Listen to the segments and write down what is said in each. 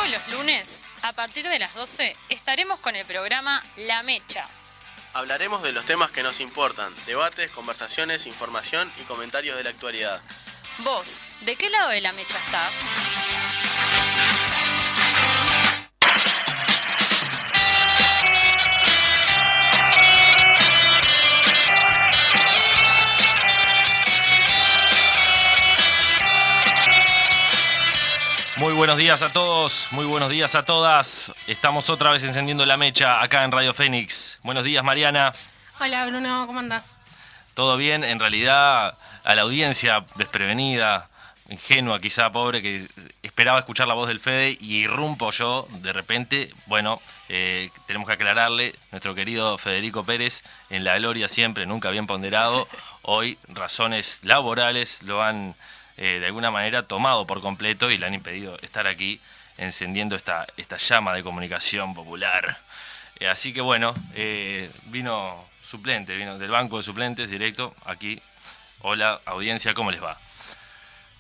Todos los lunes, a partir de las 12, estaremos con el programa La Mecha. Hablaremos de los temas que nos importan, debates, conversaciones, información y comentarios de la actualidad. Vos, ¿de qué lado de la mecha estás? Muy buenos días a todos, muy buenos días a todas. Estamos otra vez encendiendo la mecha acá en Radio Fénix. Buenos días, Mariana. Hola, Bruno, ¿cómo andás? ¿Todo bien? En realidad, a la audiencia desprevenida, ingenua, quizá pobre, que esperaba escuchar la voz del Fede y irrumpo yo de repente. Bueno, tenemos que aclararle, nuestro querido Federico Pérez, en la gloria siempre, nunca bien ponderado. Hoy, razones laborales lo han de alguna manera tomado por completo y le han impedido estar aquí encendiendo esta llama de comunicación popular. Así que bueno, vino suplente, vino del banco de suplentes directo aquí. Hola, audiencia, ¿cómo les va?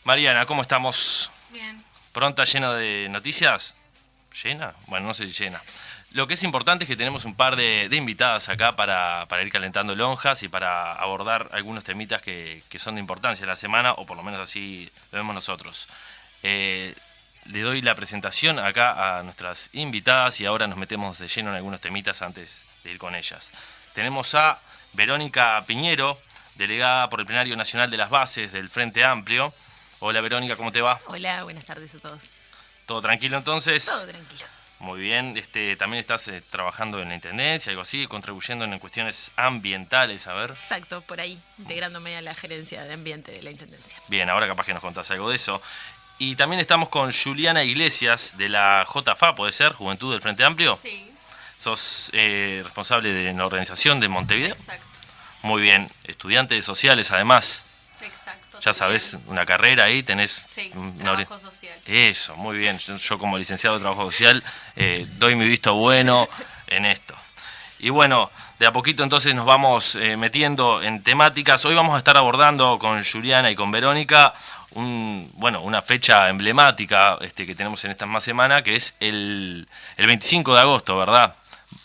Mariana, ¿cómo estamos? Bien. ¿Pronta, lleno de noticias? ¿Llena? Bueno, no sé si llena. Lo que es importante es que tenemos un par de invitadas acá para ir calentando lonjas y para abordar algunos temitas que son de importancia en la semana, o por lo menos así lo vemos nosotros. Le doy la presentación acá a nuestras invitadas y ahora nos metemos de lleno en algunos temitas antes de ir con ellas. Tenemos a Verónica Piñero, delegada por el Plenario Nacional de las Bases del Frente Amplio. Hola Verónica, ¿cómo te va? Hola, buenas tardes a todos. ¿Todo tranquilo entonces? Todo tranquilo. Muy bien, también estás trabajando en la Intendencia, algo así, contribuyendo en cuestiones ambientales, a ver. Exacto, por ahí, integrándome a la gerencia de ambiente de la Intendencia. Bien, ahora capaz que nos contás algo de eso. Y también estamos con Juliana Iglesias, de la JFA, ¿puede ser? Juventud del Frente Amplio. Sí. ¿Sos responsable de la organización de Montevideo? Exacto. Muy bien, estudiante de sociales además. Exacto. Ya sabés, una carrera ahí, tenés... Sí, una trabajo social. Eso, muy bien. Yo como licenciado de Trabajo Social doy mi visto bueno en esto. Y bueno, de a poquito entonces nos vamos metiendo en temáticas. Hoy vamos a estar abordando con Juliana y con Verónica una fecha emblemática que tenemos en esta más semana, que es el 25 de agosto, ¿verdad?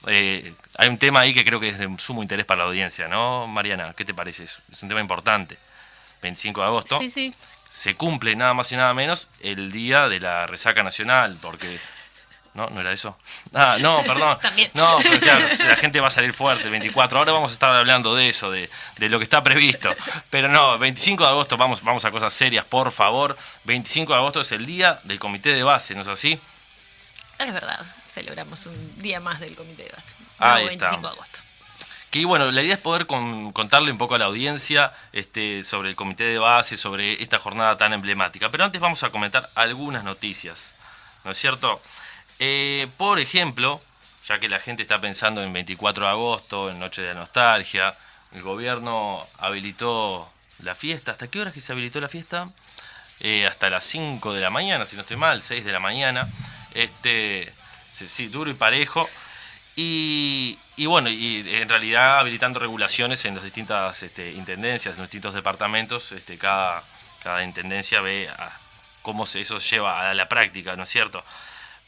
Hay un tema ahí que creo que es de sumo interés para la audiencia, ¿no, Mariana? ¿Qué te parece? Es un tema importante. 25 de agosto. Sí, sí. Se cumple nada más y nada menos el día de la resaca nacional, porque... ¿No? ¿No era eso? Ah, no, perdón. También. No, pero claro, la gente va a salir fuerte el 24. Ahora vamos a estar hablando de eso, de lo que está previsto. Pero no, 25 de agosto, vamos a cosas serias, por favor. 25 de agosto es el día del comité de base, ¿no es así? Es verdad, celebramos un día más del comité de base. Ahí 25 está. de agosto. Que bueno, la idea es poder contarle un poco a la audiencia sobre el comité de base, sobre esta jornada tan emblemática. Pero antes vamos a comentar algunas noticias, ¿no es cierto? Por ejemplo, ya que la gente está pensando en 24 de agosto, en Noche de la Nostalgia, el gobierno habilitó la fiesta. ¿Hasta qué hora es que se habilitó la fiesta? Hasta las 5 de la mañana, si no estoy mal, 6 de la mañana. Sí, duro y parejo. Y bueno, y en realidad habilitando regulaciones en las distintas intendencias, en los distintos departamentos, cada intendencia ve cómo eso se lleva a la práctica, ¿no es cierto?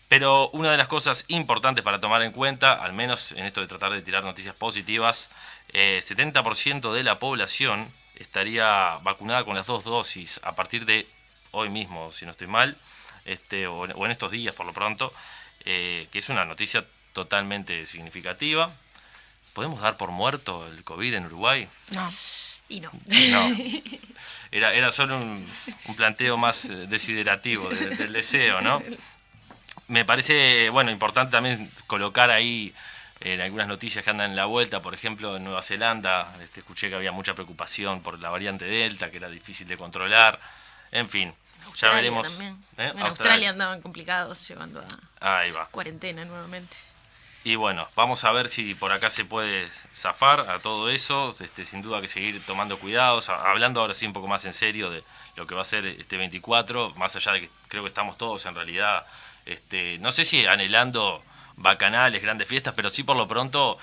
Pero una de las cosas importantes para tomar en cuenta, al menos en esto de tratar de tirar noticias positivas, 70% de la población estaría vacunada con las 2 dosis a partir de hoy mismo, si no estoy mal, o en estos días por lo pronto, que es una noticia totalmente significativa. ¿Podemos dar por muerto el COVID en Uruguay? No. Y no. No. Era solo un planteo más desiderativo del deseo, ¿no? Me parece, importante también colocar ahí en algunas noticias que andan en la vuelta. Por ejemplo, en Nueva Zelanda, escuché que había mucha preocupación por la variante Delta, que era difícil de controlar. En fin, ya veremos. También. En Australia andaban complicados, llevando Ahí va. cuarentena nuevamente. Y bueno, vamos a ver si por acá se puede zafar a todo eso. Sin duda que seguir tomando cuidados, hablando ahora sí un poco más en serio de lo que va a ser este 24, más allá de que creo que estamos todos en realidad, no sé si anhelando bacanales, grandes fiestas, pero sí por lo pronto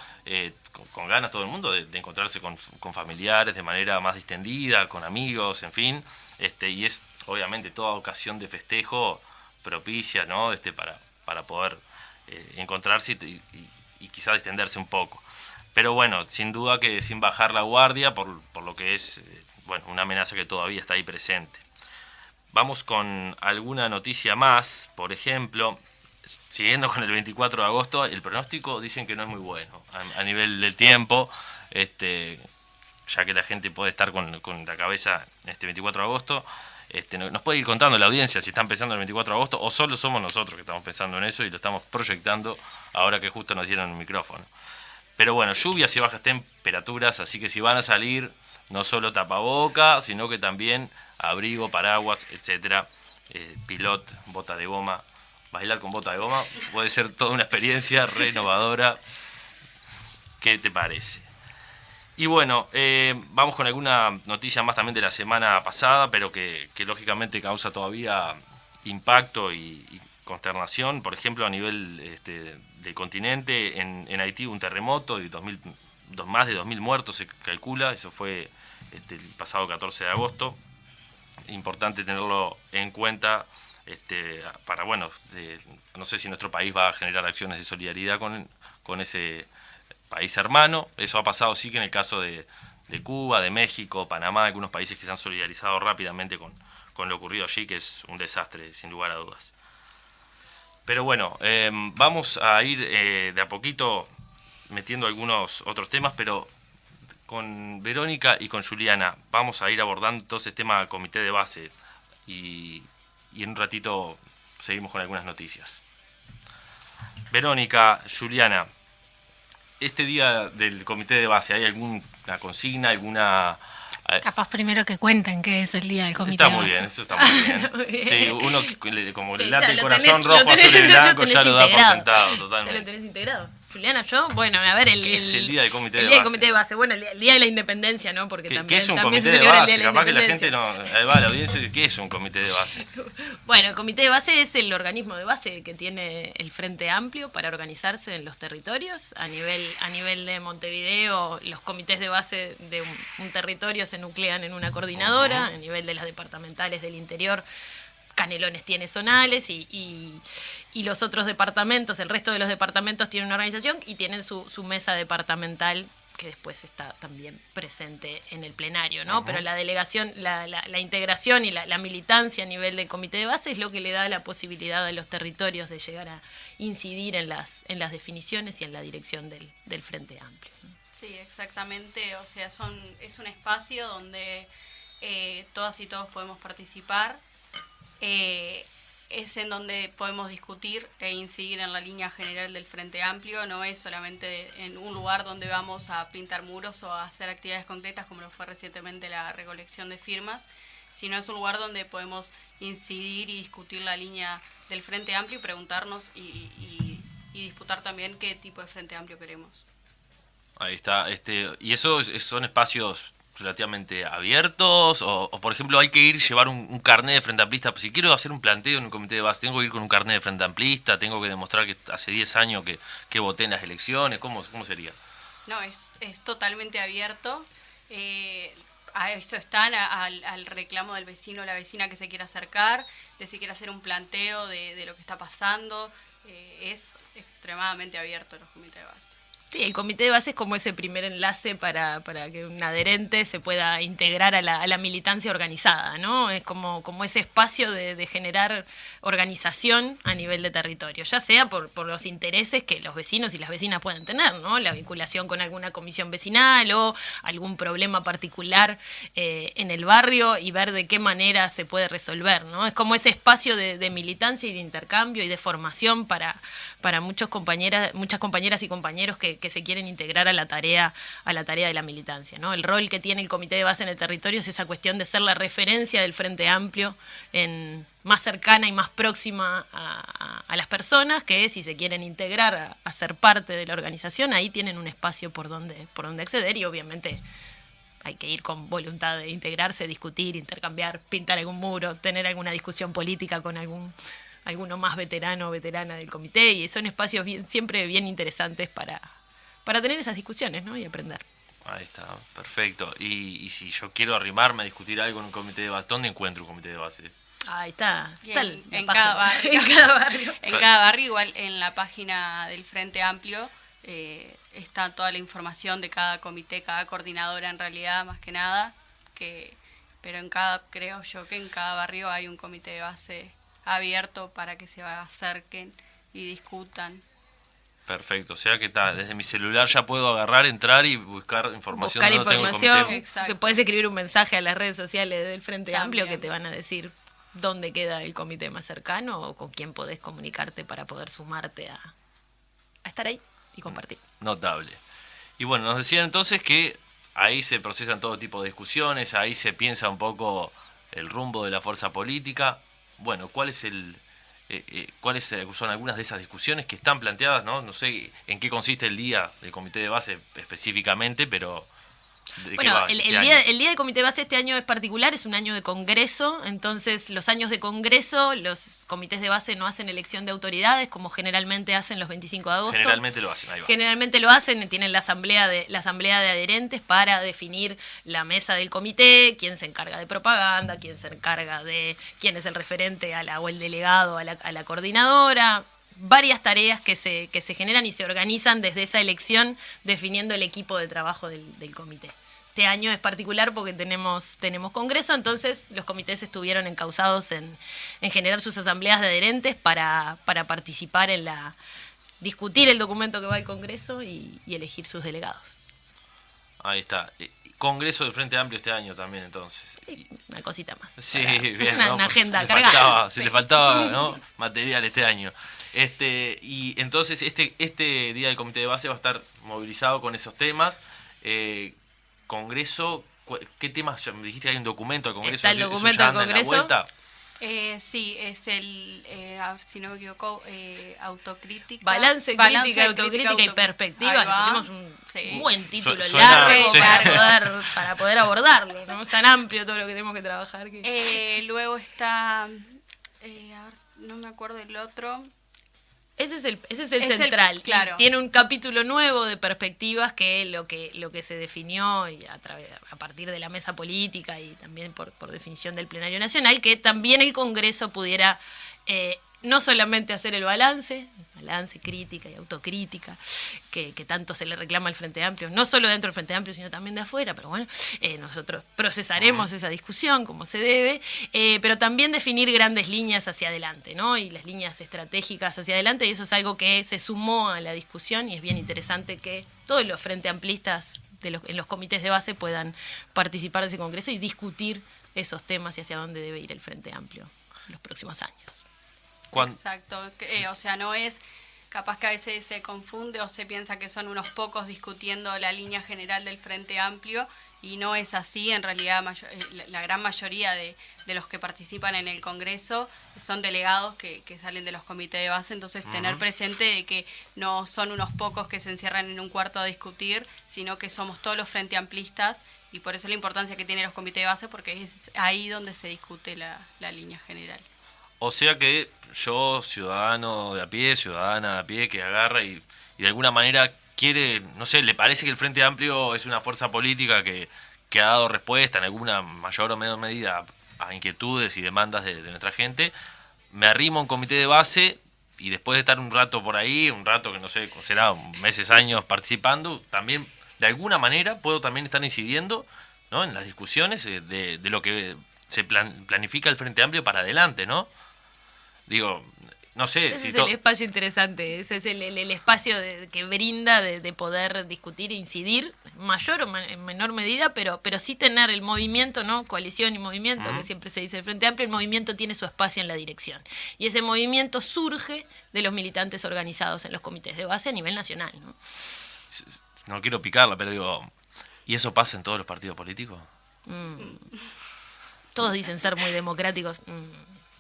con ganas todo el mundo de encontrarse con familiares de manera más distendida, con amigos, en fin, y es obviamente toda ocasión de festejo propicia, ¿no? para poder encontrarse y quizás distenderse un poco. Pero bueno, sin duda que sin bajar la guardia por lo que es una amenaza que todavía está ahí presente. Vamos con alguna noticia más. Por ejemplo, siguiendo con el 24 de agosto, el pronóstico dicen que no es muy bueno a nivel del tiempo, ya que la gente puede estar con la cabeza este 24 de agosto. Nos puede ir contando la audiencia si están pensando en el 24 de agosto o solo somos nosotros que estamos pensando en eso y lo estamos proyectando ahora que justo nos dieron el micrófono. Pero bueno, lluvias y bajas temperaturas, así que si van a salir, no solo tapaboca, sino que también abrigo, paraguas, etcétera, pilot, bota de goma. Bailar con bota de goma puede ser toda una experiencia renovadora. ¿Qué te parece? Y bueno, vamos con alguna noticia más también de la semana pasada, pero que lógicamente causa todavía impacto y consternación. Por ejemplo, a nivel del continente, en Haití un terremoto y más de 2.000 muertos se calcula. Eso fue el pasado 14 de agosto. Importante tenerlo en cuenta para, no sé si nuestro país va a generar acciones de solidaridad con ese país hermano. Eso ha pasado sí que en el caso de Cuba, de México, Panamá, algunos países que se han solidarizado rápidamente con lo ocurrido allí, que es un desastre sin lugar a dudas. Pero bueno, vamos a ir de a poquito metiendo algunos otros temas, pero con Verónica y con Juliana vamos a ir abordando todo ese tema comité de base y en un ratito seguimos con algunas noticias. Verónica, Juliana, este día del comité de base, ¿hay alguna consigna, alguna...? Capaz primero que cuenten qué es el día del comité de base. Está muy bien, eso está muy bien. Muy bien. Sí, uno como le late el lo corazón tenés- rojo, lo tenés- azul y blanco, ya lo da por integrado. sentado Ya lo totalmente. tenés integrado. Juliana, yo, bueno, a ver, ¿Qué es el día del comité de el día del base? comité de base. Bueno, el día de la independencia, ¿no? Porque ¿Qué también, es un también comité se de celebra el base? día de la Capaz que la independencia. gente no... Ahí va la audiencia, ¿qué es un comité de base? Bueno, el comité de base es el organismo de base que tiene el Frente Amplio para organizarse en los territorios. A nivel de Montevideo, los comités de base de un territorio se nuclean en una coordinadora. A nivel de las departamentales del interior, Canelones tiene zonales y los otros departamentos, el resto de los departamentos tienen una organización y tienen su mesa departamental que después está también presente en el plenario, ¿no? Pero la delegación, la integración y la militancia a nivel del comité de base es lo que le da la posibilidad a los territorios de llegar a incidir en las definiciones y en la dirección del Frente Amplio, ¿no? Sí, exactamente. O sea, es un espacio donde todas y todos podemos participar. Es en donde podemos discutir e incidir en la línea general del Frente Amplio. No es solamente en un lugar donde vamos a pintar muros o a hacer actividades concretas como lo fue recientemente la recolección de firmas, sino es un lugar donde podemos incidir y discutir la línea del Frente Amplio y preguntarnos y disputar también qué tipo de Frente Amplio queremos. Ahí está. ¿Y eso son espacios relativamente abiertos? O, por ejemplo, hay que llevar un carnet de frente amplista. Si quiero hacer un planteo en un comité de base, ¿tengo que ir con un carnet de frente amplista? ¿Tengo que demostrar que hace 10 años que voté en las elecciones? ¿Cómo sería? No, es totalmente abierto. A eso están, al reclamo del vecino o la vecina que se quiera acercar, de si quiere hacer un planteo de lo que está pasando. Es extremadamente abierto los comités de base. Sí, el comité de base es como ese primer enlace para que un adherente se pueda integrar a la militancia organizada, ¿no? Es como ese espacio de generar organización a nivel de territorio, ya sea por los intereses que los vecinos y las vecinas pueden tener, ¿no? La vinculación con alguna comisión vecinal o algún problema particular en el barrio y ver de qué manera se puede resolver, ¿no? Es como ese espacio de militancia y de intercambio y de formación para muchas compañeras y compañeros que se quieren integrar a la tarea de la militancia, ¿no? El rol que tiene el comité de base en el territorio es esa cuestión de ser la referencia del Frente Amplio más cercana y más próxima a las personas que si se quieren integrar a ser parte de la organización, ahí tienen un espacio por donde acceder y obviamente hay que ir con voluntad de integrarse, discutir, intercambiar, pintar algún muro, tener alguna discusión política con alguno más veterano o veterana del comité, y son espacios siempre bien interesantes para tener esas discusiones, ¿no? Y aprender. Ahí está, perfecto. Y si yo quiero arrimarme a discutir algo en un comité de base, ¿dónde encuentro un comité de base? Ahí está. Y Está en la cada página. barrio. En cada barrio. En cada barrio, igual en la página del Frente Amplio, está toda la información de cada comité, cada coordinadora en realidad, más que nada, pero creo yo que en cada barrio hay un comité de base abierto para que se acerquen y discutan. Perfecto, o sea que desde mi celular ya puedo agarrar, entrar y buscar información. Buscar donde tengo el información, comité. Exacto. que puedes escribir un mensaje a las redes sociales del Frente También. Amplio que te van a decir dónde queda el comité más cercano o con quién podés comunicarte para poder sumarte a estar ahí y compartir. Notable. Y bueno, nos decían entonces que ahí se procesan todo tipo de discusiones, ahí se piensa un poco el rumbo de la fuerza política. Bueno, ¿cuáles son algunas de esas discusiones que están planteadas? No sé en qué consiste el día del comité de base específicamente, pero ¿de qué Bueno, va el este día, año? el día del comité de base este año es particular, es un año de congreso, entonces los años de congreso, los comités de base no hacen elección de autoridades como generalmente hacen los 25 de agosto. Generalmente lo hacen, ahí va. Generalmente lo hacen, tienen la asamblea de adherentes para definir la mesa del comité, quién se encarga de propaganda, quién se encarga de quién es el referente o el delegado a la coordinadora. Varias tareas que se generan y se organizan desde esa elección definiendo el equipo de trabajo del comité. Este año es particular porque tenemos congreso, entonces los comités estuvieron encausados en generar sus asambleas de adherentes para participar en discutir el documento que va al congreso y elegir sus delegados. Ahí está. Congreso del Frente Amplio este año también, entonces. Una cosita más. Sí, Para- bien. Una, ¿no? una agenda le cargada. faltaba, Sí. le faltaba, ¿no? material este año. Y entonces este día del comité de base va a estar movilizado con esos temas. Congreso, ¿qué temas? Me dijiste que hay un documento al Congreso. Está el ¿Eso documento ya del anda en la Congreso. vuelta? Sí, es a ver si no me equivoco, autocrítica. Balance, crítica, autocrítica y perspectiva. Ahí va. Le pusimos un Sí. buen título Suena- largo sí. para poder abordarlo, ¿no? Es tan amplio todo lo que tenemos que trabajar. Luego está, a ver, no me acuerdo el otro. Ese es el Es el- central. claro. Tiene un capítulo nuevo de perspectivas que lo que se definió y a partir de la mesa política y también por definición del plenario nacional, que también el Congreso pudiera no solamente hacer el balance, crítica y autocrítica, que tanto se le reclama al Frente Amplio, no solo dentro del Frente Amplio, sino también de afuera, pero bueno, nosotros procesaremos esa discusión como se debe, pero también definir grandes líneas hacia adelante, ¿no? Y las líneas estratégicas hacia adelante, y eso es algo que se sumó a la discusión y es bien interesante que todos los Frente Amplistas en los comités de base puedan participar de ese congreso y discutir esos temas y hacia dónde debe ir el Frente Amplio en los próximos años. Exacto, o sea, no es capaz que a veces se confunde o se piensa que son unos pocos discutiendo la línea general del Frente Amplio y no es así. En realidad la gran mayoría de los que participan en el Congreso son delegados que salen de los comités de base, entonces tener presente de que no son unos pocos que se encierran en un cuarto a discutir, sino que somos todos los Frente Amplistas y por eso la importancia que tienen los comités de base, porque es ahí donde se discute la línea general. O sea que yo, ciudadano de a pie, ciudadana de a pie, que agarra y de alguna manera quiere, no sé, le parece que el Frente Amplio es una fuerza política que ha dado respuesta en alguna mayor o menor medida a inquietudes y demandas de nuestra gente, me arrimo a un comité de base y después de estar un rato por ahí, un rato que no sé, será meses, años participando, también de alguna manera puedo también estar incidiendo, ¿no?, en las discusiones de lo que se planifica el Frente Amplio para adelante, ¿no? Digo, no sé. Ese es el espacio interesante, ese es el espacio que brinda de poder discutir e incidir, mayor o en menor medida, pero sí tener el movimiento, ¿no? Coalición y movimiento, que siempre se dice el Frente Amplio, el movimiento tiene su espacio en la dirección. Y ese movimiento surge de los militantes organizados en los comités de base a nivel nacional, ¿no? No quiero picarla, pero digo, ¿y eso pasa en todos los partidos políticos? Todos dicen ser muy democráticos.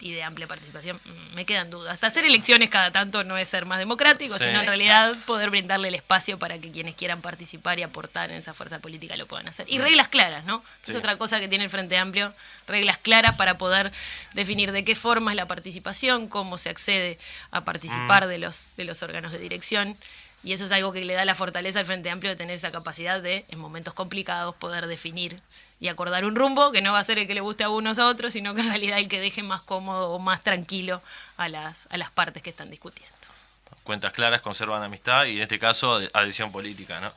Y de amplia participación, me quedan dudas. Hacer elecciones cada tanto no es ser más democrático, Sí. sino en realidad poder brindarle el espacio para que quienes quieran participar y aportar en esa fuerza política lo puedan hacer. Y reglas claras, ¿no? Sí. Es otra cosa que tiene el Frente Amplio, reglas claras para poder definir de qué forma es la participación, cómo se accede a participar de los órganos de dirección. Y eso es algo que le da la fortaleza al Frente Amplio de tener esa capacidad de, en momentos complicados, poder definir y acordar un rumbo que no va a ser el que le guste a unos a otros, sino que en realidad el que deje más cómodo o más tranquilo a las partes que están discutiendo. Cuentas claras conservan amistad y en este caso adhesión política, ¿no?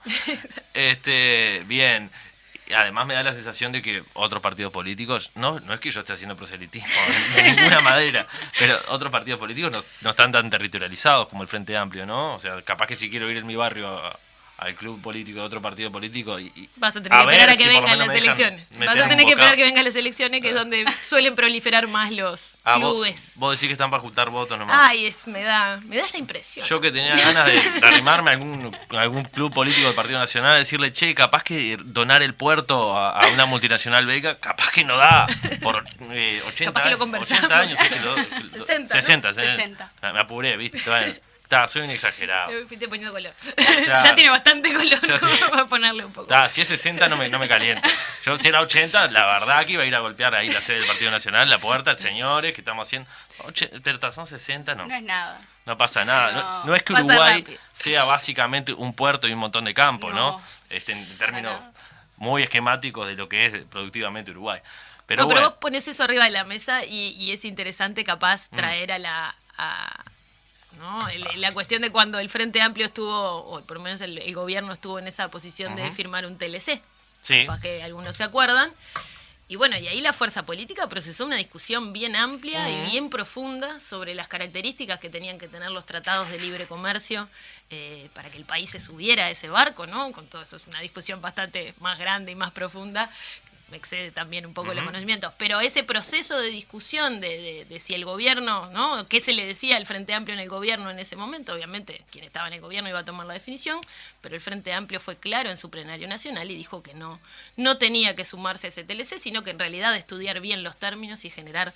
Bien. Además me da la sensación de que otros partidos políticos, no es que yo esté haciendo proselitismo de ninguna manera, pero otros partidos políticos no están tan territorializados como el Frente Amplio, ¿no? O sea, capaz que si quiero ir en mi barrio al club político de otro partido político y vas a tener que esperar a que vengan las elecciones. Vas a tener que esperar que vengan las elecciones, que es donde suelen proliferar más los clubes. Vos decís que están para juntar votos nomás. Ay, me da esa impresión. Yo que tenía ganas de arrimarme a algún club político del Partido Nacional, decirle, che, capaz que donar el puerto a una multinacional belga, capaz que no da por 80, capaz que lo conversamos. 80 años. 60, ¿no? 60. Me apuré, ¿viste? Bueno, soy un exagerado. Fuiste poniendo color. Claro. Ya tiene bastante color, va a ponerle un poco. Si es 60 no me calienta. Yo si era 80, la verdad que iba a ir a golpear ahí la sede del Partido Nacional, la puerta, señores, que estamos haciendo. Pero son 60, no. No es nada. No pasa nada. No es que pasa Uruguay rápido. sea básicamente un puerto y un montón de campo, ¿no? No. En términos muy esquemáticos de lo que es productivamente Uruguay. Pero Pero bueno, vos pones eso arriba de la mesa y es interesante capaz traer ¿no? La cuestión de cuando el Frente Amplio estuvo, o por lo menos el gobierno estuvo en esa posición de firmar un TLC, sí. para que algunos se acuerdan. Y bueno, y ahí la fuerza política procesó una discusión bien amplia y bien profunda sobre las características que tenían que tener los tratados de libre comercio para que el país se subiera a ese barco, ¿no? Con todo eso es una discusión bastante más grande y más profunda, me excede también un poco los conocimientos, pero ese proceso de discusión de si el gobierno, ¿no? ¿Qué se le decía al Frente Amplio en el gobierno en ese momento? Obviamente, quien estaba en el gobierno iba a tomar la definición, pero el Frente Amplio fue claro en su plenario nacional y dijo que no tenía que sumarse a ese TLC, sino que en realidad estudiar bien los términos y generar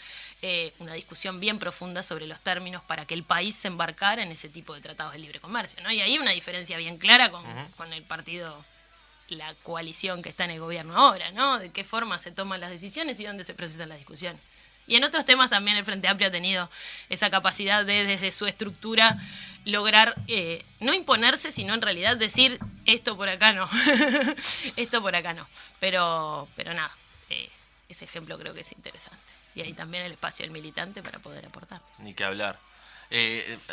una discusión bien profunda sobre los términos para que el país se embarcara en ese tipo de tratados de libre comercio, ¿no? Y ahí una diferencia bien clara con el partido, la coalición que está en el gobierno ahora, ¿no? De qué forma se toman las decisiones y dónde se procesan las discusiones. Y en otros temas también el Frente Amplio ha tenido esa capacidad de, desde su estructura, lograr no imponerse, sino en realidad decir, esto por acá no, esto por acá no. Pero nada, ese ejemplo creo que es interesante. Y ahí también el espacio del militante para poder aportar. Ni que hablar.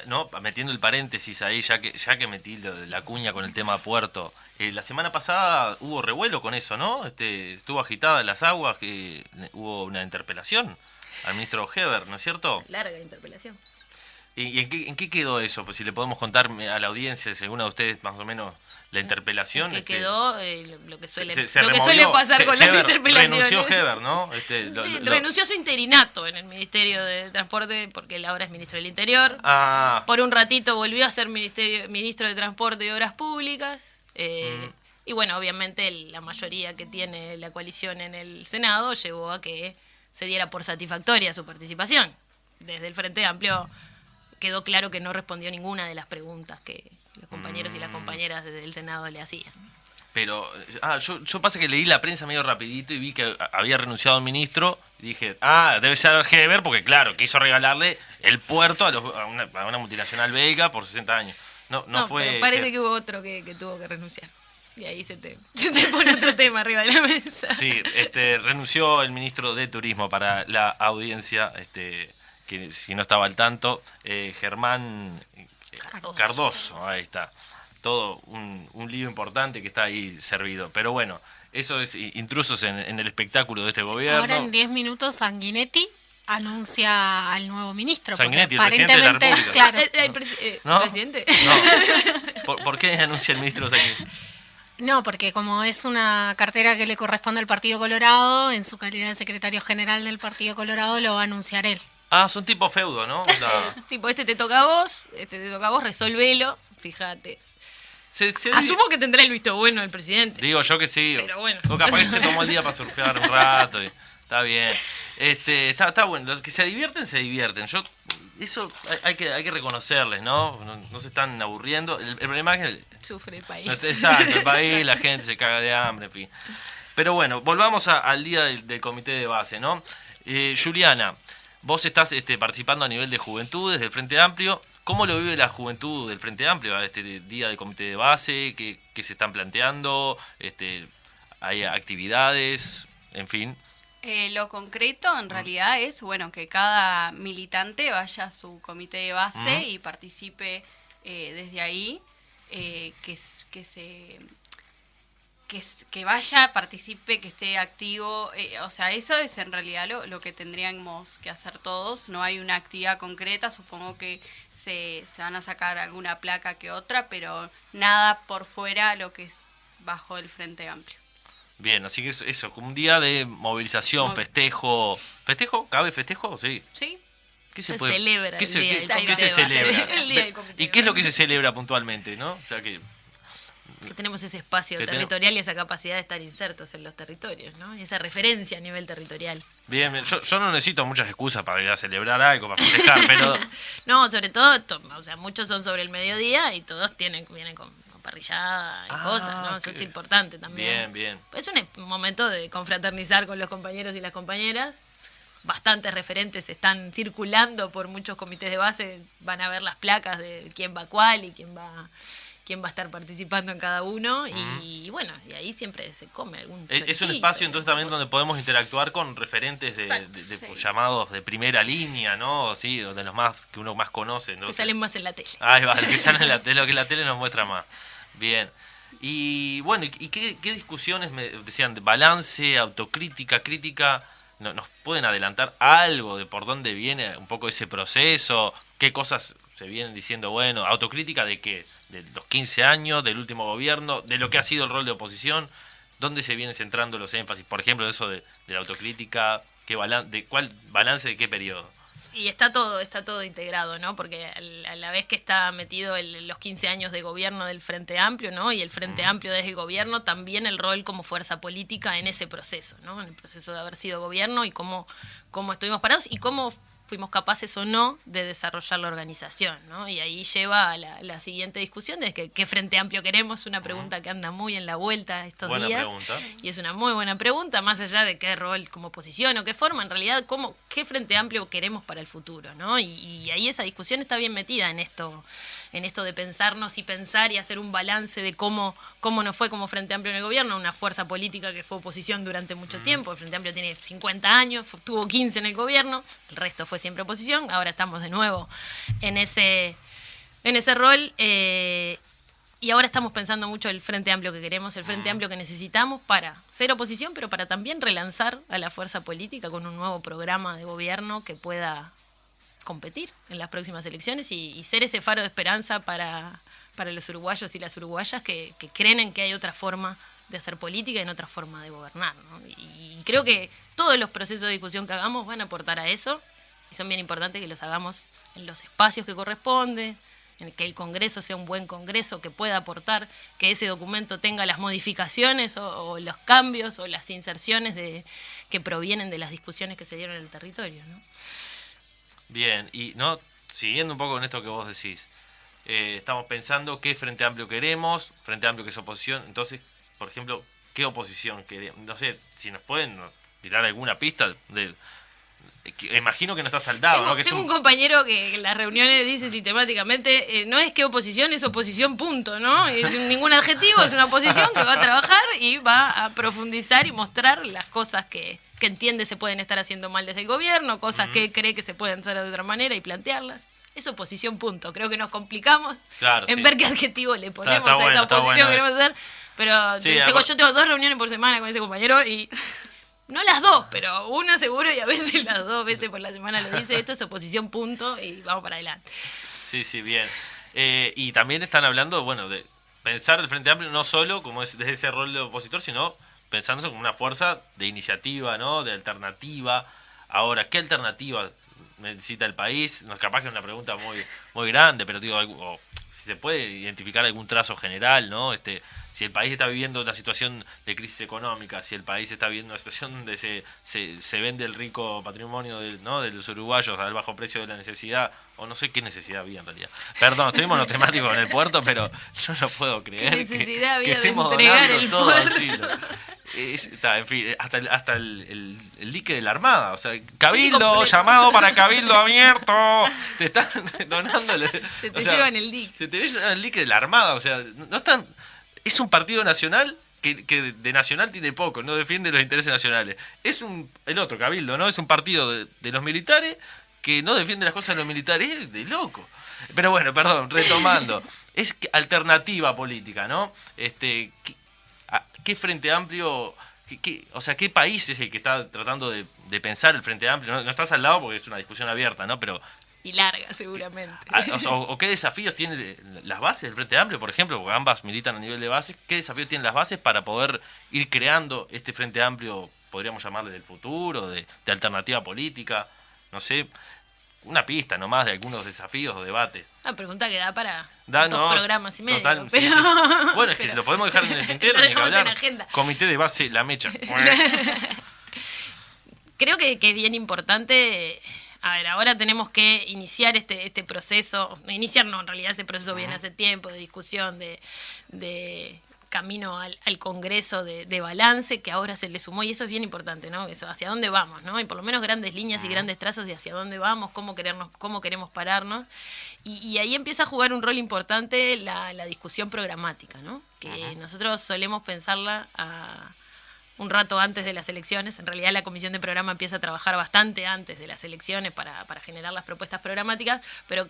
No, metiendo el paréntesis ahí, ya que metí la cuña con el tema puerto, la semana pasada hubo revuelo con eso, ¿no? Estuvo agitada las aguas, que hubo una interpelación al ministro Heber, ¿no es cierto? Larga interpelación. ¿Y en qué quedó eso? Pues si le podemos contar a la audiencia, si alguna de ustedes más o menos la interpelación. Que quedó lo que suele removió, pasar con las Heber, interpelaciones. renunció Heber, ¿no? Renunció a su interinato en el Ministerio de Transporte, porque él ahora es ministro del Interior. Ah. Por un ratito volvió a ser ministro de Transporte y Obras Públicas. Y bueno, obviamente la mayoría que tiene la coalición en el Senado llevó a que se diera por satisfactoria su participación. Desde el Frente Amplio quedó claro que no respondió ninguna de las preguntas que los compañeros y las compañeras del Senado le hacían. Pero, yo pasa que leí la prensa medio rapidito y vi que había renunciado el ministro y dije, debe ser Heber porque claro, quiso regalarle el puerto a una multinacional belga por 60 años. No fue... Pero parece que hubo otro que tuvo que renunciar. Y ahí se te pone otro tema arriba de la mesa. Sí, renunció el ministro de Turismo para la audiencia, que si no estaba al tanto, Germán Cardoso, ahí está. Todo un lío importante que está ahí servido. Pero bueno, eso es intrusos en el espectáculo de este gobierno. Ahora en 10 minutos Sanguinetti anuncia al nuevo ministro. Sanguinetti, el presidente de la República. Claro. ¿No? ¿Presidente? No. ¿Por qué anuncia el ministro Sanguinetti? No, porque como es una cartera que le corresponde al Partido Colorado, en su calidad de secretario general del Partido Colorado lo va a anunciar él. Son tipo feudo, ¿no? Tipo, te toca a vos, resolvelo, fíjate. Asumo que tendrá el visto bueno el presidente. Digo yo que sí. Pero bueno. O capaz que se tomó el día para surfear un rato. Está bien. Está bueno. Los que se divierten. Eso hay que reconocerles, ¿no? No se están aburriendo. El problema es que... Sufre el país. Exacto, el país, la gente se caga de hambre, en fin. Pero bueno, volvamos al día del comité de base, ¿no? Juliana, vos estás participando a nivel de juventudes del Frente Amplio. ¿Cómo lo vive la juventud del Frente Amplio a este día del comité de base? ¿Qué se están planteando? ¿Hay actividades? En fin. Lo concreto en realidad es que cada militante vaya a su comité de base y participe desde ahí, que vaya, participe, que esté activo, eso es en realidad lo que tendríamos que hacer todos. No hay una actividad concreta, supongo que se van a sacar alguna placa que otra, pero nada por fuera lo que es bajo el Frente Amplio. Bien, así que eso, como un día de movilización, festejo. ¿Festejo? ¿Cabe festejo? Sí. Sí. ¿Qué se celebra? ¿Qué se celebra? celebra? ¿Y qué es lo que se celebra puntualmente, no? O sea que tenemos ese espacio territorial y esa capacidad de estar insertos en los territorios, ¿no? Y esa referencia a nivel territorial. Bien, yo no necesito muchas excusas para ir a celebrar algo, para festejar, pero... No, sobre todo, muchos son sobre el mediodía y todos vienen con parrillada y cosas, ¿no? Eso es importante también. Bien. Es un momento de confraternizar con los compañeros y las compañeras. Bastantes referentes están circulando por muchos comités de base, van a ver las placas de quién va cuál y quién va a estar participando en cada uno y ahí siempre se come algún es un espacio entonces también donde podemos interactuar con referentes de llamados de primera línea, ¿no? Sí, de los más que uno más conoce, entonces, que salen más en la tele. Ahí va, que salen en la tele, lo que la tele nos muestra más. Bien. Y bueno, ¿y qué discusiones me decían de balance, autocrítica, crítica? ¿Nos pueden adelantar algo de por dónde viene un poco ese proceso? ¿Qué cosas se vienen diciendo? Bueno, autocrítica de qué, de los 15 años, del último gobierno, de lo que ha sido el rol de oposición, ¿dónde se vienen centrando los énfasis? Por ejemplo, eso de la autocrítica, ¿de cuál balance de qué periodo? Y está todo integrado, ¿no? Porque a la vez que está metido los 15 años de gobierno del Frente Amplio, ¿no? Y el Frente Amplio desde el gobierno, también el rol como fuerza política en ese proceso, ¿no? En el proceso de haber sido gobierno y cómo estuvimos parados y cómo fuimos capaces o no de desarrollar la organización, ¿no? Y ahí lleva a la siguiente discusión de qué Frente Amplio queremos, una pregunta que anda muy en la vuelta estos días. Buena pregunta. Y es una muy buena pregunta, más allá de qué rol como oposición o qué forma, en realidad, qué Frente Amplio queremos para el futuro, ¿no? Y ahí esa discusión está bien metida en esto de pensarnos y pensar y hacer un balance de cómo nos fue como Frente Amplio en el gobierno, una fuerza política que fue oposición durante mucho tiempo. El Frente Amplio tiene 50 años, tuvo 15 en el gobierno, el resto fue siempre oposición, ahora estamos de nuevo en ese rol y ahora estamos pensando mucho el Frente Amplio que queremos, el Frente Amplio que necesitamos para ser oposición, pero para también relanzar a la fuerza política con un nuevo programa de gobierno que pueda competir en las próximas elecciones y ser ese faro de esperanza para los uruguayos y las uruguayas que creen en que hay otra forma de hacer política y en otra forma de gobernar, ¿no? Y creo que todos los procesos de discusión que hagamos van a aportar a eso y son bien importantes que los hagamos en los espacios que corresponde, en que el Congreso sea un buen Congreso que pueda aportar, que ese documento tenga las modificaciones o los cambios o las inserciones que provienen de las discusiones que se dieron en el territorio, ¿no? Bien, y siguiendo un poco con esto que vos decís, estamos pensando qué Frente Amplio queremos, Frente Amplio que es oposición, entonces, por ejemplo, ¿qué oposición queremos? No sé, si nos pueden tirar alguna pista imagino que no está saldado, ¿no? Tengo un compañero que en las reuniones dice sistemáticamente, no es que oposición, es oposición punto, ¿no? Es ningún adjetivo, es una oposición que va a trabajar y va a profundizar y mostrar las cosas que entiende se pueden estar haciendo mal desde el gobierno, cosas que cree que se pueden hacer de otra manera y plantearlas. Es oposición punto. Creo que nos complicamos en ver qué adjetivo le ponemos a esa oposición que queremos hacer. Pero sí, yo tengo 2 reuniones por semana con ese compañero y... No las 2, pero una seguro y a veces las 2 veces por la semana lo dice. Esto es oposición punto y vamos para adelante. Sí, bien. Y también están hablando, de pensar el Frente Amplio no solo como desde ese rol de opositor, sino pensándose como una fuerza de iniciativa, ¿no? De alternativa. Ahora, ¿qué alternativa necesita el país? No, capaz que es una pregunta muy, muy grande, pero digo, si se puede identificar algún trazo general, ¿no? Si el país está viviendo una situación de crisis económica, si el país está viviendo una situación donde se vende el rico patrimonio de los uruguayos al bajo precio de la necesidad, o no sé qué necesidad había en realidad. Perdón, estoy monotemático en el puerto, pero yo no puedo creer ¿Qué necesidad había que de estemos entregar donando el todo puerto? así, En fin, hasta el dique de la Armada. O sea, Cabildo, llamado para Cabildo abierto. Te están donando. Se te llevan el dique. Se te llevan el dique de la Armada. O sea, no están. Es un partido nacional que de nacional tiene poco, no defiende los intereses nacionales. El otro Cabildo, ¿no? Es un partido de los militares que no defiende las cosas de los militares. Es de loco. Pero bueno, perdón, retomando. Es alternativa política, ¿no? ¿Qué Frente Amplio, o sea, qué país es el que está tratando de pensar el Frente Amplio? No estás al lado porque es una discusión abierta, ¿no? Pero y larga, seguramente. O qué desafíos tienen las bases del Frente Amplio, por ejemplo, porque ambas militan a nivel de bases. ¿Qué desafíos tienen las bases para poder ir creando este Frente Amplio, podríamos llamarle del futuro, de alternativa política? No sé, una pista nomás de algunos desafíos o debates. Una pregunta que da para dos programas y medio. Total, pero... sí. Bueno, es que lo podemos dejar en el tintero, ni que hablar. Comité de base, la mecha. Creo que es bien importante. A ver, ahora tenemos que iniciar este proceso. Iniciar no, en realidad este proceso viene hace tiempo, de discusión, de camino al Congreso de balance, que ahora se le sumó, y eso es bien importante, ¿no? Eso, hacia dónde vamos, ¿no? Y por lo menos grandes líneas y grandes trazos de hacia dónde vamos, cómo queremos pararnos. Y ahí empieza a jugar un rol importante la discusión programática, ¿no? Que nosotros solemos pensarla un rato antes de las elecciones. En realidad la Comisión de Programa empieza a trabajar bastante antes de las elecciones para generar las propuestas programáticas, pero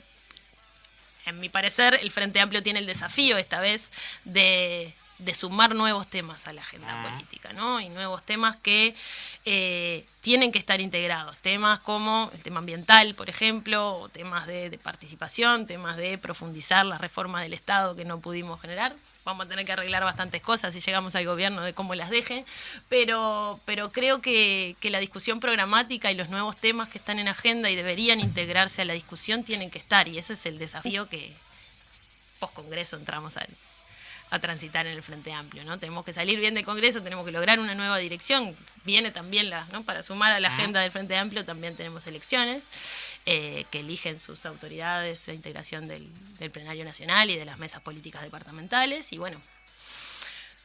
en mi parecer el Frente Amplio tiene el desafío esta vez de sumar nuevos temas a la agenda política, ¿no? Y nuevos temas que tienen que estar integrados. Temas como el tema ambiental, por ejemplo, o temas de participación, temas de profundizar la reforma del Estado que no pudimos generar. Vamos a tener que arreglar bastantes cosas si llegamos al gobierno de cómo las deje, pero creo que la discusión programática y los nuevos temas que están en agenda y deberían integrarse a la discusión tienen que estar, y ese es el desafío que post-Congreso entramos a transitar en el Frente Amplio, ¿no? Tenemos que salir bien del Congreso, tenemos que lograr una nueva dirección. Viene también ¿no? Para sumar a la agenda del Frente Amplio también tenemos elecciones que eligen sus autoridades, la integración del plenario nacional y de las mesas políticas departamentales, y bueno,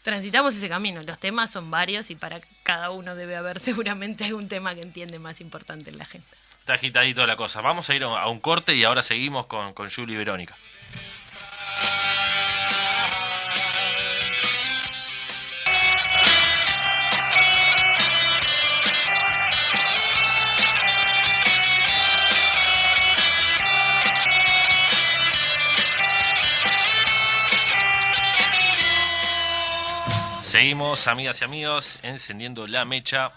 transitamos ese camino. Los temas son varios y para cada uno debe haber seguramente algún tema que entiende más importante en la agenda. Está agitadito la cosa. Vamos a ir a un corte y ahora seguimos con Juli y Verónica. Seguimos, amigas y amigos, encendiendo la mecha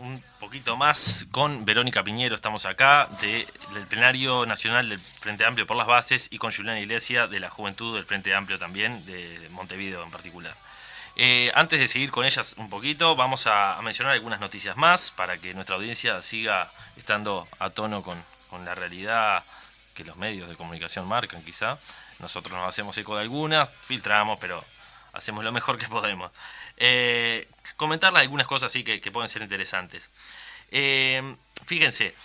un poquito más con Verónica Piñero. Estamos acá del Plenario Nacional del Frente Amplio por las Bases y con Juliana Iglesia de la Juventud del Frente Amplio también, de Montevideo en particular. Antes de seguir con ellas un poquito, vamos a mencionar algunas noticias más para que nuestra audiencia siga estando a tono con la realidad que los medios de comunicación marcan quizá. Nosotros nos hacemos eco de algunas, filtramos, pero hacemos lo mejor que podemos. Comentarles algunas cosas así que pueden ser interesantes. Fíjense,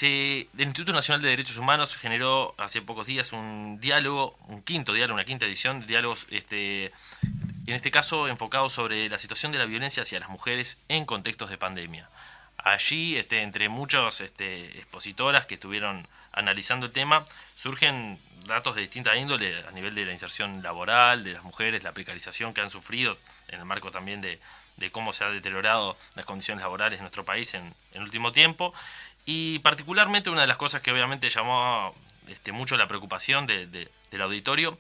el Instituto Nacional de Derechos Humanos generó hace pocos días un diálogo, una quinta edición de diálogos, en este caso enfocado sobre la situación de la violencia hacia las mujeres en contextos de pandemia. Allí, entre muchas expositoras que estuvieron analizando el tema, surgen datos de distinta índole a nivel de la inserción laboral de las mujeres, la precarización que han sufrido en el marco también de cómo se han deteriorado las condiciones laborales en nuestro país en el último tiempo. Y particularmente una de las cosas que obviamente llamó mucho la preocupación del auditorio